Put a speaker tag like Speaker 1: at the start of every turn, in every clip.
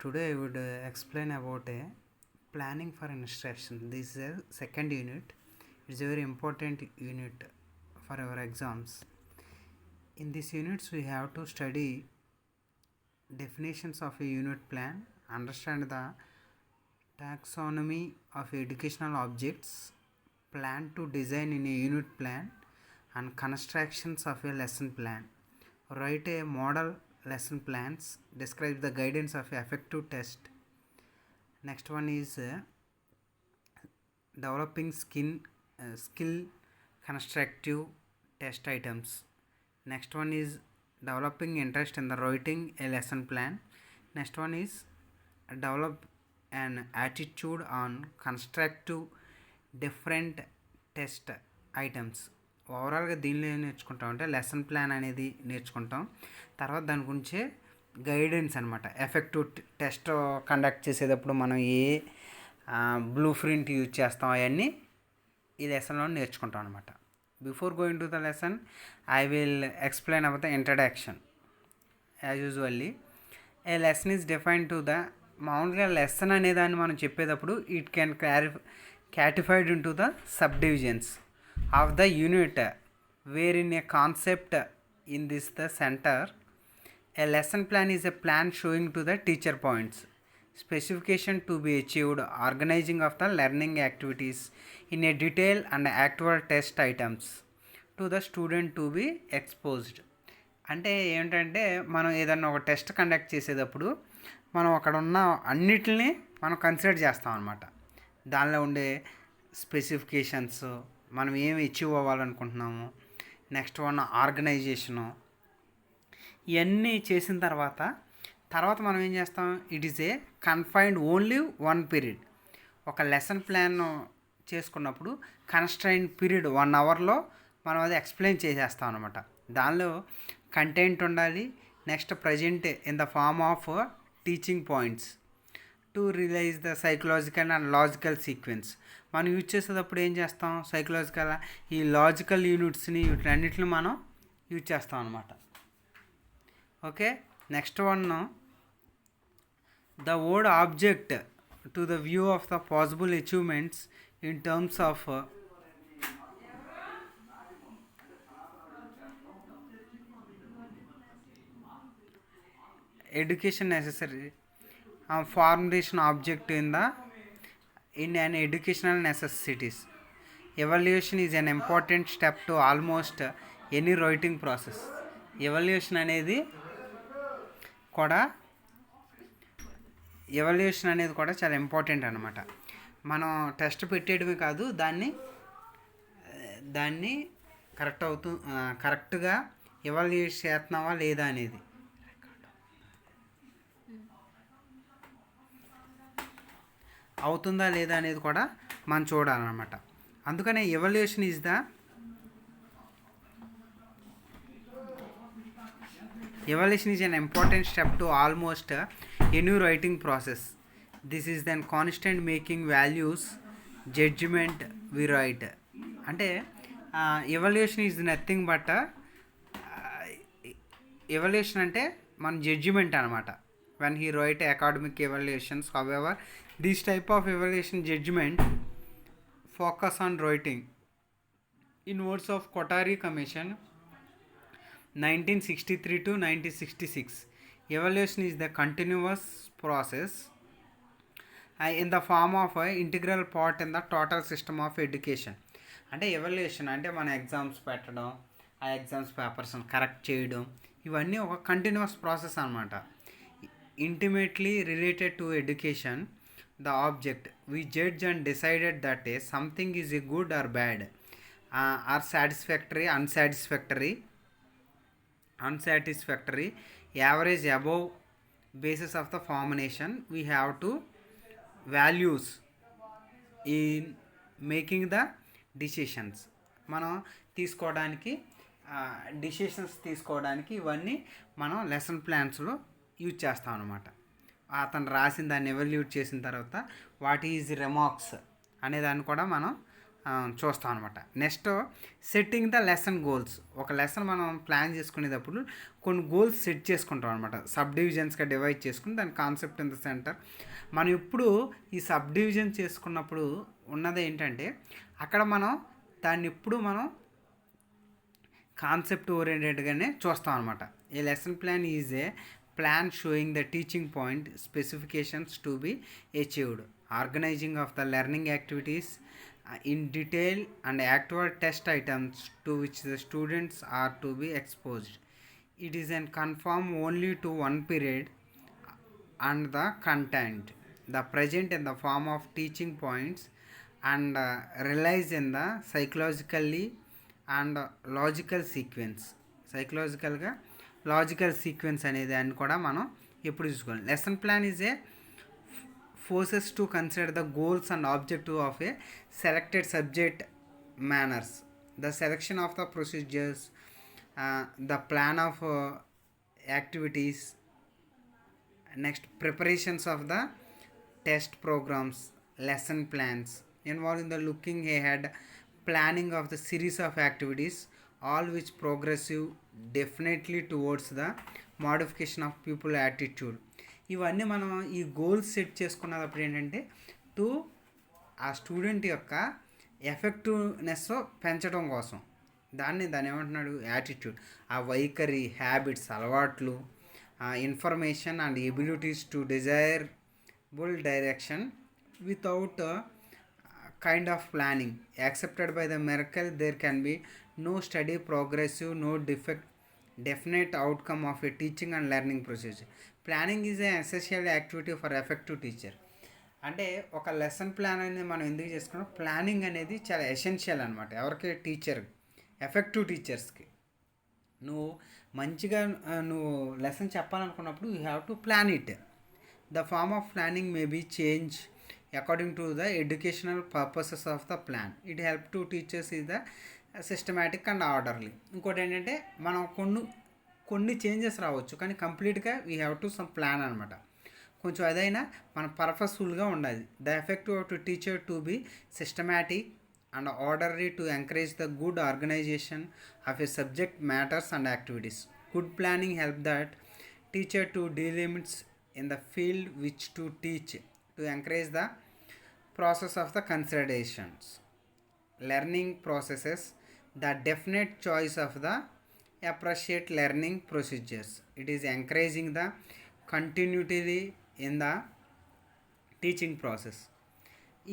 Speaker 1: Today I would explain about a planning for instruction. This is a second unit. It's a very important unit for our exams. In these units we have to study definitions of a unit plan, understand the taxonomy of educational objects, plan to design in a unit plan, and constructions of a lesson plan. Write a model lesson plans, describe the guidance of effective test. Next one is developing skill constructive test items. Next one is developing interest in the writing a lesson plan. Next one is develop an attitude on constructive different test items. ఓవరాల్గా దీనిలో ఏం నేర్చుకుంటాం అంటే lesson plan అనేది నేర్చుకుంటాం. తర్వాత దాని గురించే గైడెన్స్ అనమాట. ఎఫెక్టివ్ టెస్ట్ కండక్ట్ చేసేటప్పుడు మనం ఏ బ్లూ ప్రింట్ యూజ్ చేస్తాం అవన్నీ ఈ లెసన్లో నేర్చుకుంటాం అనమాట. Before going to the lesson I will explain about the introduction. As usually A lesson is define to the మామూలుగా లెసన్ అనేదాన్ని మనం చెప్పేటప్పుడు it can categorized into the subdivisions of the unit wherein a concept in this the center. A lesson plan is a plan showing to the teacher points, specification to be achieved, organizing of the learning activities in a detail and actual test items to the student to be exposed. అంటే ఏంటంటే మనం ఏదన్నా ఒక test conduct చేసేటప్పుడు మనం అక్కడ ఉన్న అన్నిటిని మనం కన్సిడర్ చేస్తాం అన్నమాట. దానిలో ఉండే స్పెసిఫికేషన్స్, మనం ఏమి అచీవ్ అవ్వాలనుకుంటున్నాము, నెక్స్ట్ వన్ ఆర్గనైజేషను, ఇవన్నీ చేసిన తర్వాత మనం ఏం చేస్తాం, it is a confined only 1 period. ఒక లెసన్ ప్లాన్ చేసుకున్నప్పుడు కన్స్ట్రైన్డ్ పీరియడ్ 1 అవర్లో మనం అది ఎక్స్ప్లెయిన్ చేసేస్తాం అనమాట. దానిలో కంటెంట్ ఉండాలి. Next present in the form of teaching points to realize the psychological and logical sequence. మనం యూజ్ చేసేటప్పుడు ఏం చేస్తాం, సైకలాజికల్ ఈ లాజికల్ యూనిట్స్ని వీటన్నిటిని మనం యూజ్ చేస్తాం అనమాట. Okay, next one the word object to the view of the possible achievements in terms of education necessary formation object in an educational necessities. Evaluation is an important step to almost any writing process. Evaluation అనేది కూడా చాలా important అనమాట. మనం test పెట్టేయడమే కాదు, దాన్ని కరెక్ట్గా evaluate చేస్తున్నావా లేదా అనేది అవుతుందా లేదా అనేది కూడా మనం చూడాలన్నమాట. అందుకనే evaluation is an important step to almost any writing process. This is then constant making values judgement we write. అంటే evaluation is nothing but evaluation అంటే మన జడ్జిమెంట్ అనమాట. when he write academic evaluations. However, this type of evaluation judgment focus on writing. In words of Kothari Commission 1963 to 1966, evaluation is the continuous process in the form of an integral part in the total system of education. అంటే evaluation అంటే మన exams పెట్టడం, ఆ exams పేపర్స్ని correct చేయడం, ఇవన్నీ ఒక continuous process అనమాట. Intimately related to education, the object we judge and decided that something is a good or bad, or satisfactory, unsatisfactory, average, above, basis of the formation. We have to values in making the decisions. మనం decisions తీసుకోవడానికి ఇవన్నీ మనం lesson ప్లాన్స్లో use చేస్తాం అనమాట. అతను రాసిన దాన్ని evaluate చేసిన తర్వాత వాట్ ఈజ్ రిమార్క్స్ అనేదాన్ని కూడా మనం చూస్తాం అనమాట. Next setting the lesson goals. ఒక లెసన్ మనం ప్లాన్ చేసుకునేటప్పుడు కొన్ని గోల్స్ సెట్ చేసుకుంటాం అనమాట. సబ్ డివిజన్స్గా డివైడ్ చేసుకుని దాని కాన్సెప్ట్ ఇన్ ద సెంటర్. మనం ఇప్పుడు ఈ సబ్ డివిజన్ చేసుకున్నప్పుడు ఉన్నది ఏంటంటే అక్కడ మనం దాన్ని ఇప్పుడు మనం కాన్సెప్ట్ ఓరియంటెడ్గానే చూస్తాం అనమాట. A lesson plan is a plan showing the teaching point specifications to be achieved, organising of the learning activities in detail and actual test items to which the students are to be exposed. It is an conform only to one period and the content, the present in the form of teaching points and relies in the psychologically and logical sequence. సైకలాజికల్గా logical sequence అనేది అని కూడా మనం ఎప్పుడు చూసుకోవాలి. Lesson plan is A forces to consider the goals and objective of a selected subject manners, the selection of the procedures, the plan of activities, next preparations of the test programs, lesson plans involving the looking ahead, planning of the series of activities, all which progressive definitely towards the modification of people attitude. ఇవన్నీ మనం ఈ goals set చేసుకున్నప్పుడు ఏంటంటే ఆ student యొక్క effectiveness పెంచడం కోసం దాన్ని ఏమంటున్నాడు, యాటిట్యూడ్, ఆ వైఖరి, హ్యాబిట్స్, అలవాట్లు, information and abilities to desirable direction without kind of planning accepted by the merkel. There can be no study progressive, no definite outcome of a teaching and learning procedure. Planning is an essential activity for effective teacher. అంటే ఒక lesson plan అనేది మనం ఎందుకు చేసుకున్నాం, planning అనేది చాలా essential అనమాట. ఎవరికి, టీచర్, ఎఫెక్టివ్ టీచర్స్కి. నువ్వు మంచిగా నువ్వు లెసన్ చెప్పాలనుకున్నప్పుడు you have to plan it. The form of planning may be change according to the educational purposes of the plan. It help to teachers is the systematic and orderly. ఇంకోటి ఏంటంటే మనం కొన్ని changes రావచ్చు, కానీ కంప్లీట్గా we have to some plan అనమాట. కొంచెం అదైనా మన పర్పస్ఫుల్గా ఉండాలి. The effective of to teacher to be systematic and orderly to encourage the good organisation of a subject matters and activities. Good planning help that teacher to delimits in the field which to teach, to encourage the process of the considerations, learning processes, the definite choice of the appropriate learning procedures. It is encouraging the continuity in the teaching process.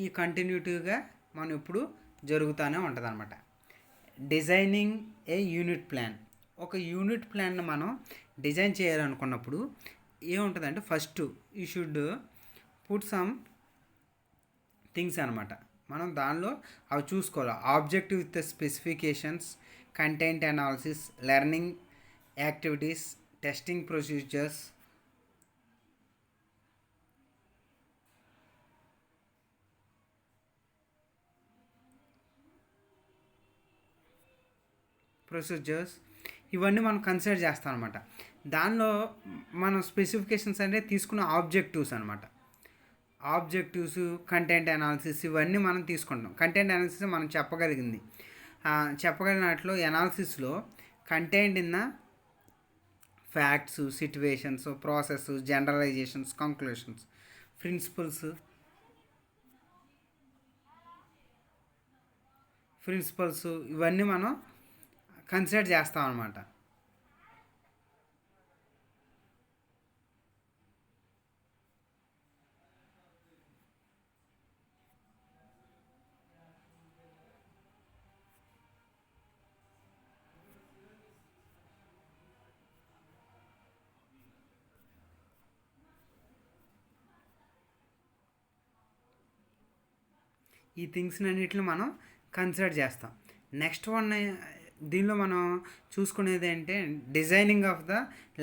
Speaker 1: ఈ కంటిన్యూటీగా మనం ఇప్పుడు జరుగుతూనే ఉంటుంది అనమాట. Designing ఏ unit plan. ఒక unit ప్లాన్ని మనం design చేయాలనుకున్నప్పుడు ఏముంటుందంటే first you should put some things అనమాట. మనం దానిలో అవి చూసుకోవాలి. Objective with specifications, content analysis, learning activities, testing procedures, ఇవన్నీ మనం కన్సిడర్ చేస్తాం అనమాట. దానిలో మనం స్పెసిఫికేషన్స్ అంటే తీసుకున్న ఆబ్జెక్టివ్స్ అనమాట. ఆబ్జెక్టివ్స్, కంటెంట్ అనాలిసిస్ ఇవన్నీ మనం తీసుకుంటాం. కంటెంట్ అనాలిసిస్ మనం చెప్పగలిగినట్లు అనాలిసిస్లో content in the facts, situations, process, generalisations, conclusions, principles ఇవన్నీ మనం కన్సిడర్ చేస్తాం అన్నమాట. ఈ థింగ్స్ని అన్నిటిని మనం కన్సిడర్ చేస్తాం. నెక్స్ట్ వన్ దీనిలో మనం చూసుకునేది ఏంటంటే designing of the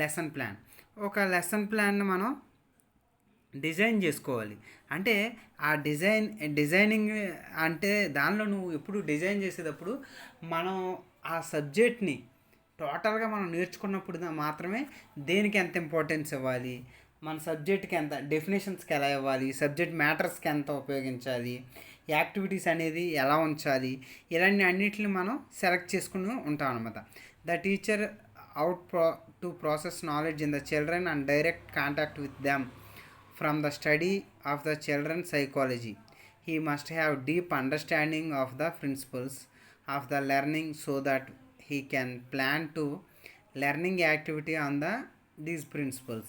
Speaker 1: lesson plan. ఒక లెసన్ ప్లాన్ని మనం డిజైన్ చేసుకోవాలి. అంటే ఆ డిజైనింగ్ అంటే దానిలో నువ్వు ఎప్పుడు డిజైన్ చేసేటప్పుడు మనం ఆ సబ్జెక్ట్ని టోటల్గా మనం నేర్చుకున్నప్పుడు మాత్రమే దేనికి ఎంత ఇంపార్టెన్స్ ఇవ్వాలి, మన సబ్జెక్ట్కి ఎంత, డెఫినేషన్స్కి ఎలా ఇవ్వాలి, సబ్జెక్ట్ మ్యాటర్స్కి ఎంత ఉపయోగించాలి, యాక్టివిటీస్ అనేది ఎలా ఉంచాలి, ఇలాంటి అన్నిటిని మనం సెలెక్ట్ చేసుకుని ఉంటాం అనమాట. The teacher out to process knowledge in the children and direct contact with them from the study of the children psychology. He must have deep understanding of the principles of the learning so that he can plan to learning activity on these principles.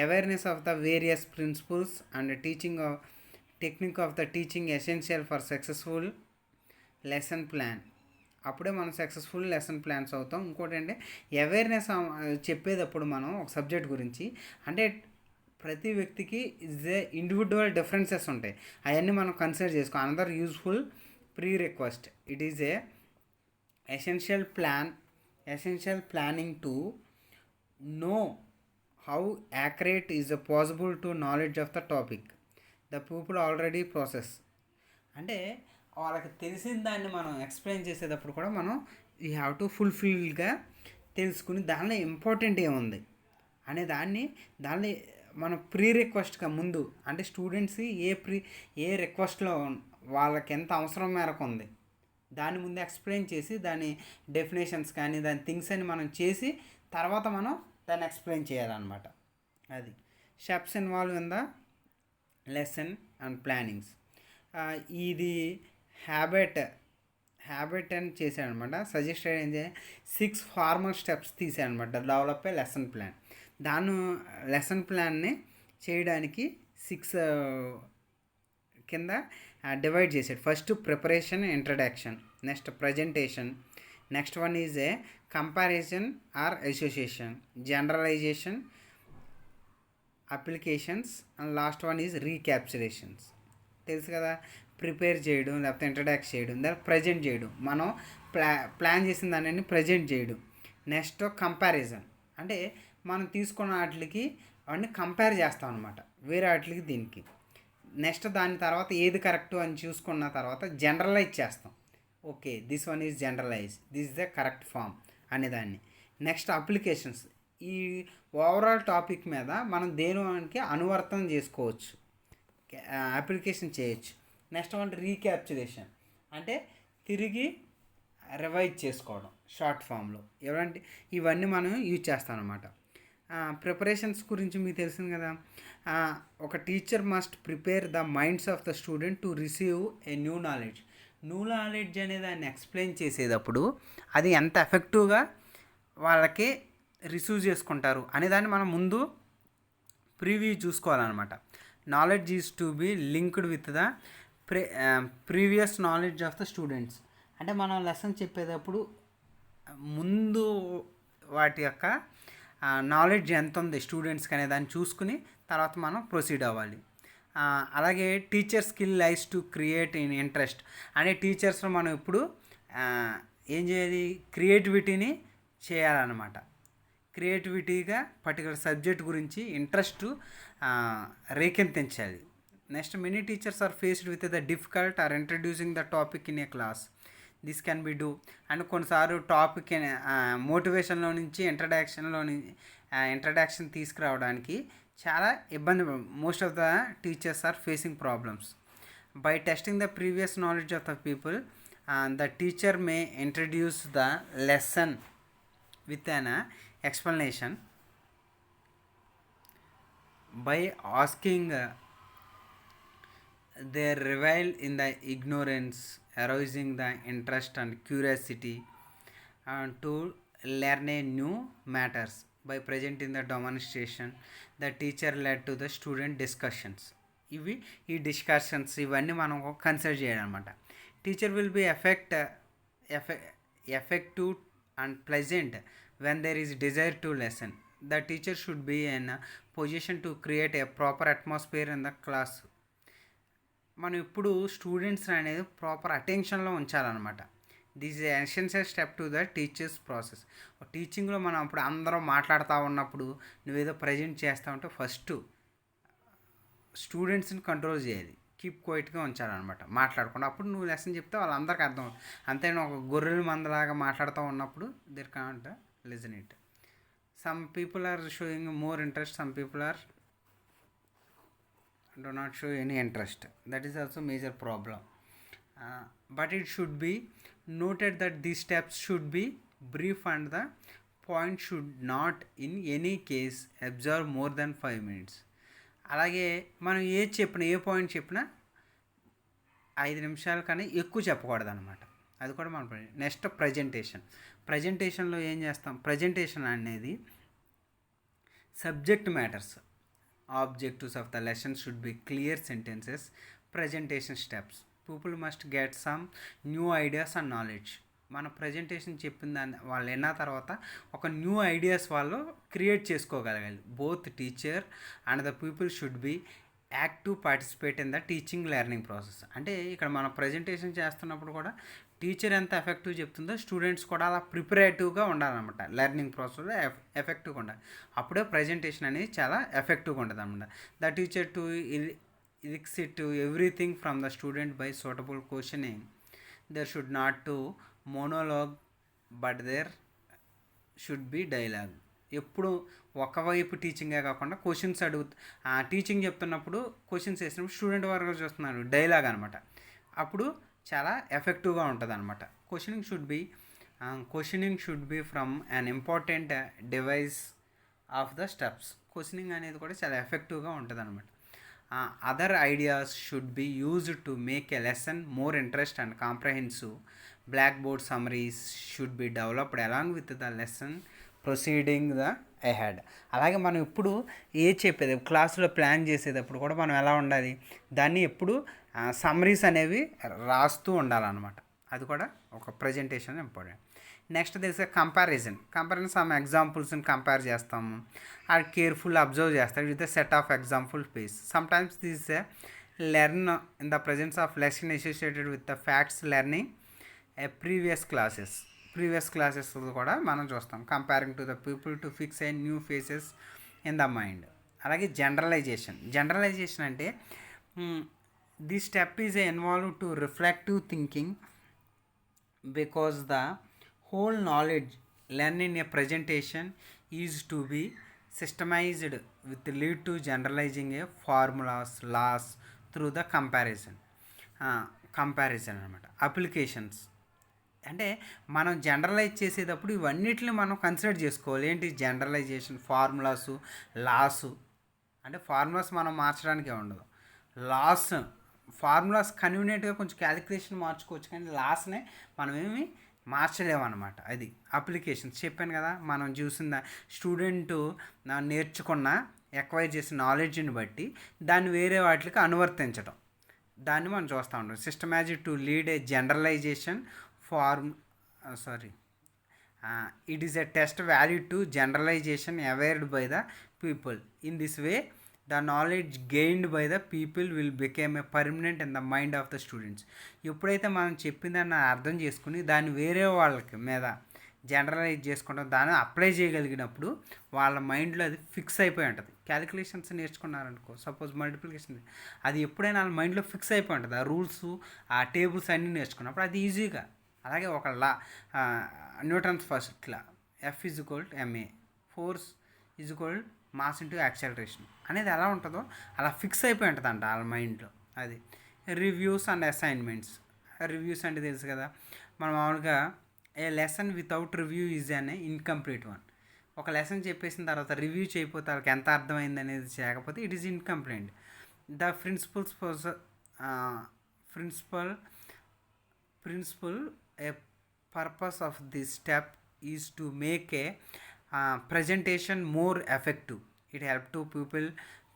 Speaker 1: Awareness of the various principles and teaching of technique of the teaching essential for successful lesson plan. అప్పుడే మనం successful lesson plans అవుతాం. ఇంకోటి అంటే awareness చెప్పేటప్పుడు మనం ఒక subject గురించి అంటే ప్రతి వ్యక్తికి ఇండివిజువల్ డిఫరెన్సెస్ ఉంటాయి, అవన్నీ మనం కన్సిడర్ చేసుకో. Another useful pre request, it is a essential planning to know how accurate is possible to knowledge of the topic the people already process. అంటే వాళ్ళకి తెలిసిన దాన్ని మనం ఎక్స్ప్లెయిన్ చేసేటప్పుడు కూడా మనం యూ హ్యావ్ టు ఫుల్ఫిల్గా తెలుసుకుని దానిలో ఇంపార్టెంట్ ఏముంది అనే దాన్ని మనం ప్రీ రిక్వెస్ట్గా ముందు అంటే స్టూడెంట్స్ ఏ రిక్వెస్ట్లో వాళ్ళకి ఎంత అవసరం మేరకు ఉంది దాని ముందు ఎక్స్ప్లెయిన్ చేసి దాని డెఫినేషన్స్ కానీ దాని థింగ్స్ అని మనం చేసి తర్వాత మనం దాన్ని ఎక్స్ప్లెయిన్ చేయాలన్నమాట. అది steps involve in the lesson and plannings. ఇది హ్యాబిట్ అని చేశాడనమాట. సజెస్టెడ్ ఏంటి 6 ఫార్మల్ స్టెప్స్ తీసాడనమాట డెవలప్ ఏ లెసన్ ప్లాన్. దాన్ని లెసన్ ప్లాన్ని చేయడానికి 6 కింద డివైడ్ చేశాడు. First preparation, introduction, next presentation, next one is a comparison or association, generalisation, applications and last one is recapitulations. తెలుసు కదా, ప్రిపేర్ చేయడం లేకపోతే ఇంట్రడక్ట్ చేయడం, దాన్ని ప్రజెంట్ చేయడం, మనం ప్లాన్ చేసిన దాన్ని ప్రజెంట్ చేయడం. నెక్స్ట్ కంపారిజన్ అంటే మనం తీసుకున్న వాటికి అవన్నీ కంపేర్ చేస్తాం అనమాట వేరే వాటికి దీనికి. నెక్స్ట్ దాని తర్వాత ఏది కరెక్ట్ అని చూసుకున్న తర్వాత జనరలైజ్ చేస్తాం. Okay, this one is generalize, this the correct form అనేదాన్ని. నెక్స్ట్ అప్లికేషన్స్, ఈ ఓవరాల్ టాపిక్ మీద మనం దేనికి అనువర్తనం చేసుకోవచ్చు, అప్లికేషన్ చేయొచ్చు. నెక్స్ట్ వన్ రీక్యాప్చులేషన్ అంటే తిరిగి రివైజ్ చేసుకోవడం షార్ట్ ఫామ్లో. ఇవన్నీ మనం యూజ్ చేస్తాం అన్నమాట. ప్రిపరేషన్స్ గురించి మీకు తెలిసింది కదా. ఒక teacher must prepare the minds of the student to receive a new knowledge అనే దాన్ని ఎక్స్ప్లెయిన్ చేసేటప్పుడు అది ఎంత ఎఫెక్టివ్గా వాళ్ళకి రిసీవ్ చేసుకుంటారు అనేదాన్ని మనం ముందు ప్రివ్యూ చూసుకోవాలన్నమాట. Knowledge is to be linked with the previous knowledge of the students. అంటే మనం లెసన్ చెప్పేటప్పుడు ముందు వాటి యొక్క నాలెడ్జ్ ఎంత ఉంది స్టూడెంట్స్కి అనే దాన్ని చూసుకుని తర్వాత మనం ప్రొసీడ్ అవ్వాలి. అలాగే teacher skill lies to create in interest. అంటే టీచర్స్లో మనం ఇప్పుడు ఏం చేయాలి, క్రియేటివిటీని చేయాలన్నమాట. క్రియేటివిటీగా పర్టికులర్ సబ్జెక్ట్ గురించి ఇంట్రెస్ట్ రేకెత్తించాలి. Next many teachers are faced with the difficult or introducing the topic in a class. This can be do. And కొన్నిసార్లు టాపిక్ మోటివేషన్లో నుంచి ఇంట్రడక్షన్ తీసుకురావడానికి చాలా ఇబ్బంది. Most of the teachers are facing problems. By testing the previous knowledge of the people the teacher May introduce the lesson with an explanation by asking they revel in the ignorance, arousing the interest and curiosity to learn a new matters. By presenting the demonstration, the teacher led to the student discussions. ఈ discussions ఇవన్నీ మనం consider చేయాలన్నమాట. Teacher will be effective and pleasant when there is desire to listen. The teacher should be in a position to create a proper atmosphere in the class. మనం ఇప్పుడు students అనేది proper అటెన్షన్లో ఉంచాలన్నమాట. This is essential step to the teachers process. టీచింగ్లో మనం అప్పుడు అందరం మాట్లాడుతూ ఉన్నప్పుడు నువ్వేదో ప్రజెంట్ చేస్తూ ఉంటే ఫస్ట్ స్టూడెంట్స్ని కంట్రోల్ చేయాలి, కీప్ క్వైట్గా ఉంచాలన్నమాట, మాట్లాడకుండా. అప్పుడు నువ్వు లెసన్ చెప్తే వాళ్ళందరికీ అర్థం అవుతుంది. అంతేనా ఒక గొర్రెల మందలాగా మాట్లాడుతూ ఉన్నప్పుడు there can't listen it. Some people are showing more interest, some people are do not show any interest. That is also major problem. But it should be noted that these steps should be brief and the point should not in any case absorb more than 5 minutes. అలాగే మనం ఏ point చెప్పినా 5 నిమిషాల కన్నా ఎక్కువ చెప్పకూడదు అనమాట. అది కూడా మనం నెక్స్ట్ ప్రజెంటేషన్లో ఏం చేస్తాం, ప్రజెంటేషన్ అనేది subject matters, objectives of the lesson should be clear sentences. Presentation steps, people must get some new ideas and knowledge. మన ప్రజెంటేషన్ చెప్పిన దాన్ని వాళ్ళు విన్న తర్వాత ఒక న్యూ ఐడియాస్ వాళ్ళు క్రియేట్ చేసుకోగలగాలి. Both teacher and the people should be active participate in the teaching learning process. అంటే ఇక్కడ మనం ప్రజెంటేషన్ చేస్తున్నప్పుడు కూడా టీచర్ ఎంత ఎఫెక్టివ్ చెప్తుందో స్టూడెంట్స్ కూడా అలా ప్రిపరేటివ్గా ఉండాలన్నమాట. లెర్నింగ్ ప్రాసెస్లో ఎఫెక్టివ్గా ఉండాలి. అప్పుడే ప్రజెంటేషన్ అనేది చాలా ఎఫెక్టివ్గా ఉంటుంది అనమాట. The teacher to elicit everything from the student by suitable questioning. There should not to monologue but there should be dialogue. ఎప్పుడు ఒకవైపు టీచింగే కాకుండా క్వశ్చన్స్ టీచింగ్ చెప్తున్నప్పుడు క్వశ్చన్స్ వేసినప్పుడు స్టూడెంట్ వరకు చూస్తున్నారు డైలాగ్ అనమాట. అప్పుడు చాలా ఎఫెక్టివ్గా ఉంటుంది అనమాట. Questioning should be from an important device of the steps. Questioning అనేది కూడా చాలా ఎఫెక్టివ్గా ఉంటుంది అనమాట. Other ideas should be used to make a lesson more interest and comprehensive. Black board summaries should be developed along with the lesson proceeding the ahead. అలాగే మనం ఇప్పుడు చెప్పేది క్లాసులో ప్లాన్ చేసేటప్పుడు కూడా మనం ఎలా ఉండాలి, దాన్ని ఎప్పుడు సమ్మరీస్ అనేవి రాస్తూ ఉండాలన్నమాట. అది కూడా ఒక ప్రజెంటేషన్ ఇంపార్టెంట్. నెక్స్ట్ తెలిసే కంపారిజన్ సమ్ ఎగ్జాంపుల్స్ని కంపేర్ చేస్తాము. అది కేర్ఫుల్ అబ్జర్వ్ చేస్తాడు with the set of example pace. Sometimes this learn in the presence of lesson associated with the facts learning previous classes కూడా మనం చూస్తాం. Comparing to the people to fix a new faces in the mind. అలాగే generalization అంటే this step is involve to reflective thinking because the whole knowledge learned in a presentation is to be systemized with lead to generalizing a formulas laws through the comparison అన్నమాట. Applications అంటే మనం generalise చేసేటప్పుడు ఇవన్నిటిని మనం consider చేసుకోవాలి. ఏంటి generalisation, formulas, loss. అంటే formulas మనం మార్చడానికే ఉండదు. ఫార్ములాస్ కన్వీనియంట్గా కొంచెం క్యాలిక్యులేషన్ మార్చుకోవచ్చు, కానీ లాస్నే మనం ఏమి మార్చలేమన్నమాట. అది అప్లికేషన్స్ చెప్పాను కదా. మనం చూసిన స్టూడెంట్ నేర్చుకున్న ఎక్వైర్ చేసిన నాలెడ్జ్ని బట్టి దాన్ని వేరే వాటికి అనువర్తించడం, దాన్ని మనం చూస్తూ ఉంటాం. Systematic to lead a generalization it is a test value to generalization awared by the people. In this way the knowledge gained by the people will become a permanent in the mind of the students. ఎప్పుడైతే మనం చెప్పిందని అర్థం చేసుకుని దాన్ని వేరే వాళ్ళకి మీద generalise చేసుకుంటాం, దాన్ని అప్లై చేయగలిగినప్పుడు వాళ్ళ మైండ్లో అది ఫిక్స్ అయిపోయి ఉంటుంది. క్యాలిక్యులేషన్స్ నేర్చుకున్నారనుకో, సపోజ్ మల్టిప్లికేషన్, అది ఎప్పుడైనా వాళ్ళ మైండ్లో ఫిక్స్ అయిపోయి ఉంటుంది. ఆ రూల్స్, ఆ టేబుల్స్ అన్నీ నేర్చుకున్నప్పుడు అది ఈజీగా. అలాగే ఒక న్యూటన్స్ ఫస్ట్ లా F = ma, force = mass into acceleration అనేది ఎలా ఉంటుందో అలా ఫిక్స్ అయిపోయి ఉంటుంది అంట వాళ్ళ మైండ్లో. అది రివ్యూస్ అండ్ అసైన్మెంట్స్. రివ్యూస్ అంటే తెలుసు కదా, మనం మామూలుగా a lesson without review is అనే ఇన్కంప్లీట్ వన్. ఒక లెసన్ చెప్పేసిన తర్వాత రివ్యూ చేయకపోతే వాళ్ళకి ఎంత అర్థమైంది అనేది చేయకపోతే it is incomplete. The principal a purpose of this step is to make a presentation more effective. It helps to people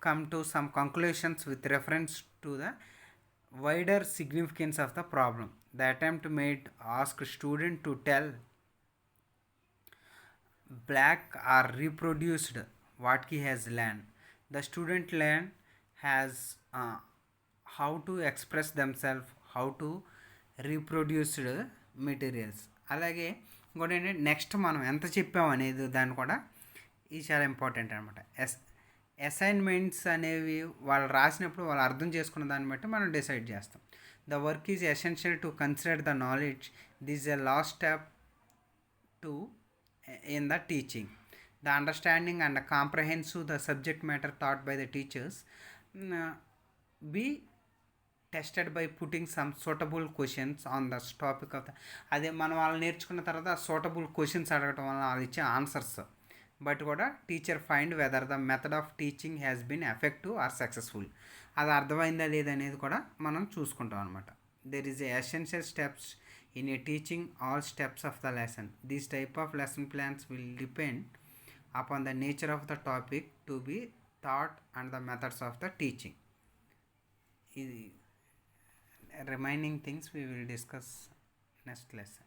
Speaker 1: come to some conclusions with reference to the wider significance of the problem. The attempt made ask student to tell back or reproduced what he has learned. The student learn has how to express themselves, how to reproduce materials. అలాగే ఇంకోటి ఏంటంటే next మనం ఎంత చెప్పామనేది దాన్ని కూడా ఇది చాలా important అనమాట. అసైన్మెంట్స్ అనేవి వాళ్ళు రాసినప్పుడు వాళ్ళు అర్థం చేసుకున్న దాన్ని బట్టి మనం డిసైడ్ చేస్తాం. The work is essential to consider the knowledge. This a last step to in the teaching. The understanding and comprehensive the subject matter taught by the teachers. be tested by putting some suitable questions on the topic of the, అదే మనం వాళ్ళు నేర్చుకున్న తర్వాత suitable questions అడగటం వల్ల వాళ్ళు ఇచ్చే answers but కూడా teacher find whether the method of teaching has been effective or successful, అది అర్థమైందా లేదనేది కూడా మనం చూసుకుంటాం అనమాట. There is essential steps in a teaching all steps of the lesson. These type of lesson plans will depend upon the nature of the topic to be thought and the methods of the teaching. ఇది remaining things we will discuss next lesson.